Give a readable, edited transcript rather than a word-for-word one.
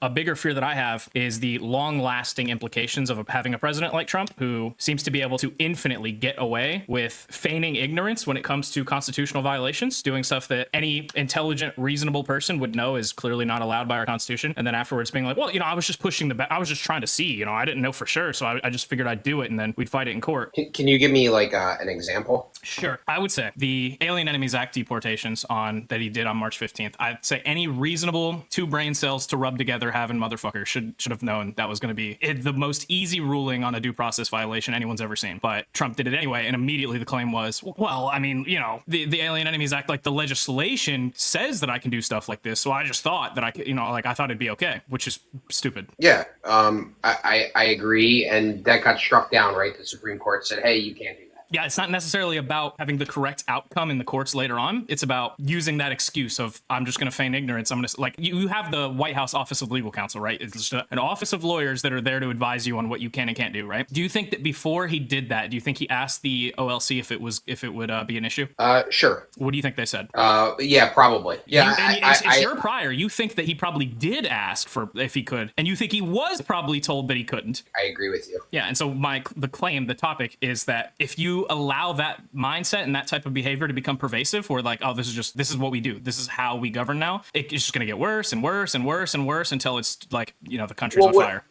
A bigger fear that I have is the long-lasting implications of having a president like Trump, who seems to be able to infinitely get away with feigning ignorance when it comes to constitutional violations, doing stuff that any intelligent, reasonable person would know is clearly not allowed by our Constitution, and then afterwards being like, well, I was just pushing I was just trying to see, I didn't know for sure, so I just figured I'd do it, and then we'd fight it in court. Can you give me like an example? Sure. I would say the Alien Enemies Act deportations that he did on March 15th, I'd say any reasonable two brain cells to rub together having motherfucker should have known that was going to be the most easy ruling on a due process violation anyone's ever seen. But Trump did it anyway, and immediately the claim was, well, the Alien Enemies Act, like the legislation says that I can do stuff like this, so I just thought that I could, I thought it'd be okay, which is stupid. Yeah, I agree, and that got struck down, right? The Supreme Court said, hey, you can't do that. Yeah, it's not necessarily about having the correct outcome in the courts later on. It's about using that excuse of, I'm just going to feign ignorance. I'm going to, like, you have the White House Office of Legal Counsel, right? It's just an office of lawyers that are there to advise you on what you can and can't do, right? Do you think that before he did that, do you think he asked the OLC if it would be an issue? Sure. What do you think they said? Yeah, probably. Yeah, it's your prior. You think that he probably did ask for if he could, and you think he was probably told that he couldn't. I agree with you. Yeah, and so the topic is that if you allow that mindset and that type of behavior to become pervasive, where like, oh, this is what we do, this is how we govern now, it's just going to get worse and worse and worse and worse until it's like, the country's on fire.